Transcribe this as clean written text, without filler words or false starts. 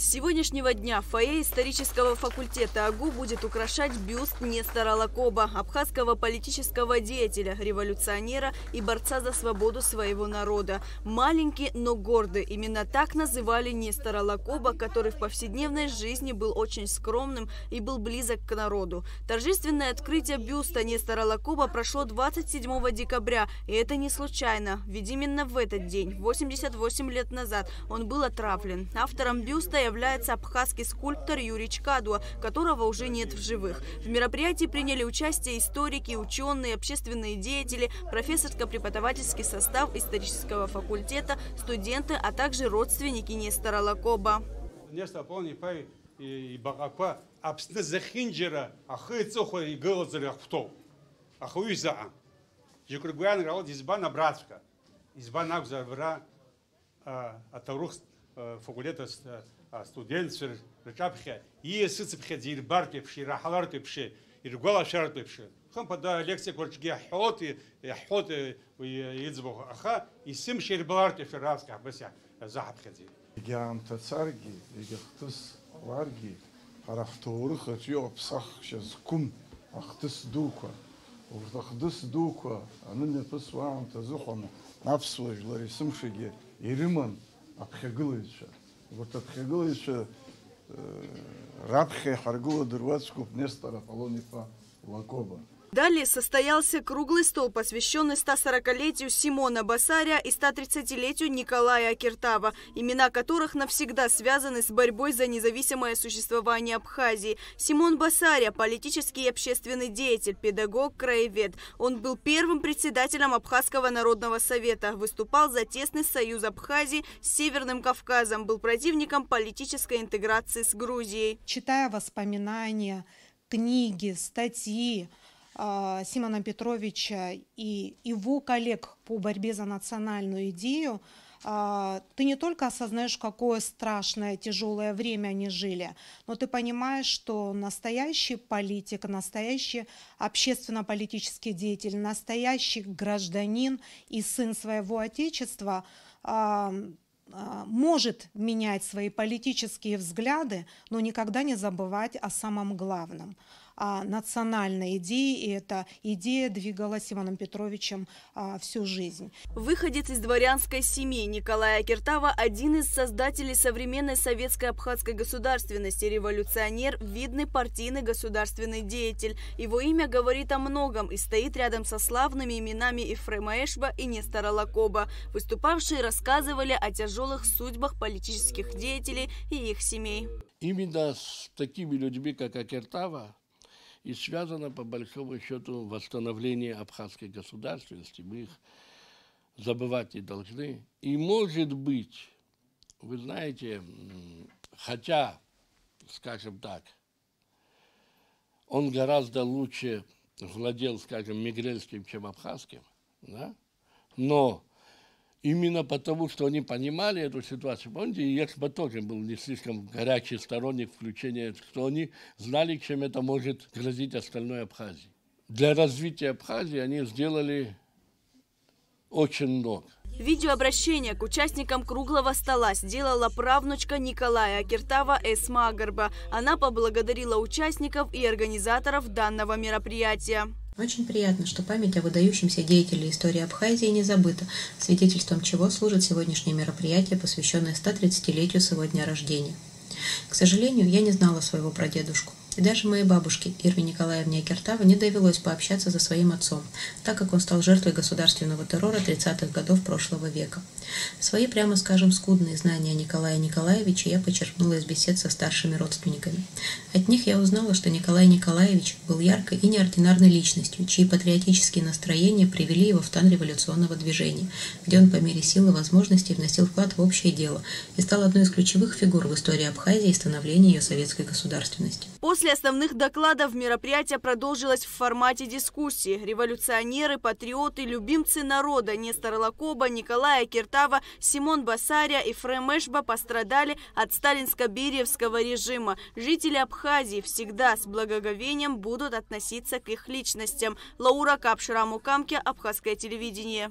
С сегодняшнего дня фойе исторического факультета АГУ будет украшать бюст Нестора Лакоба, абхазского политического деятеля, революционера и борца за свободу своего народа. Маленький, но гордый. Именно так называли Нестора Лакоба, который в повседневной жизни был очень скромным и был близок к народу. Торжественное открытие бюста Нестора Лакоба прошло 27 декабря, и это не случайно, ведь именно в этот день, 88 лет назад, он был отравлен. Автором бюста является абхазский скульптор Юрий Чкадуа, которого уже нет в живых. В мероприятии приняли участие историки, ученые, общественные деятели, профессорско-преподавательский состав исторического факультета, студенты, а также родственники Нестора Лакоба. студентсыр рычапхе и сыцпхе дирбартепши рахалартепши иргвалашартепши хампада лекция корчге хоти хоти избох аха и симшир балартепши раска бася захапхези гям тацарги игхтус варги харахтор хачио псах шазкум ахтус дука уртахдус дука анне псвам тазухом нафсуж ларисмшиге ириман апхеглыша вот апхеглыша рабхе харгула дурвацкуп Нестора Полонифа Лакоба. Далее состоялся круглый стол, посвященный 140-летию Симона Басария и 130-летию Николая Акиртава, имена которых навсегда связаны с борьбой за независимое существование Абхазии. Симон Басария – политический и общественный деятель, педагог, краевед. Он был первым председателем Абхазского народного совета, выступал за тесный союз Абхазии с Северным Кавказом, был противником политической интеграции с Грузией. Читая воспоминания, книги, статьи Симона Петровича и его коллег по борьбе за национальную идею, ты не только осознаешь, какое страшное, тяжелое время они жили, но ты понимаешь, что настоящий политик, настоящий общественно-политический деятель, настоящий гражданин и сын своего отечества может менять свои политические взгляды, но никогда не забывать о самом главном, о национальной идее, и эта идея двигала Симоном Петровичем всю жизнь. Выходец из дворянской семьи Николая Акиртава – один из создателей современной советской абхазской государственности, революционер, видный партийный государственный деятель. Его имя говорит о многом и стоит рядом со славными именами Ефрема Эшба и Нестора Лакоба. Выступавшие рассказывали о тяжелых судьбах политических деятелей и их семей. Именно с такими людьми, как Акиртава, и связано, по большому счету, восстановление абхазской государственности. Мы их забывать не должны. И, может быть, вы знаете, хотя, скажем так, он гораздо лучше владел, скажем, мигрельским, чем абхазским, да? Но именно потому, что они понимали эту ситуацию, помните, Ешба тоже был не слишком горячий сторонник включения, что они знали, чем это может грозить остальной Абхазии. Для развития Абхазии они сделали очень много. Видеообращение к участникам круглого стола сделала правнучка Николая Акиртава Эсма Агарба. Она поблагодарила участников и организаторов данного мероприятия. Очень приятно, что память о выдающемся деятеле истории Абхазии не забыта, свидетельством чего служит сегодняшнее мероприятие, посвященное 130-летию своего дня рождения. К сожалению, я не знала своего прадедушку. И даже моей бабушке Ирме Николаевне Акиртава не довелось пообщаться со своим отцом, так как он стал жертвой государственного террора 30-х годов прошлого века. Свои, прямо скажем, скудные знания о Николае Николаевиче я почерпнула из бесед со старшими родственниками. От них я узнала, что Николай Николаевич был яркой и неординарной личностью, чьи патриотические настроения привели его в стан революционного движения, где он по мере сил и возможностей вносил вклад в общее дело и стал одной из ключевых фигур в истории Абхазии и становления ее советской государственности. После основных докладов мероприятие продолжилось в формате дискуссии. Революционеры, патриоты, любимцы народа Нестор Лакоба, Николай Акиртава, Симон Басария и Ефрем Эшба пострадали от сталинско-бериевского режима. Жители Абхазии всегда с благоговением будут относиться к их личностям. Лаура Капширамукамке, Абхазское телевидение.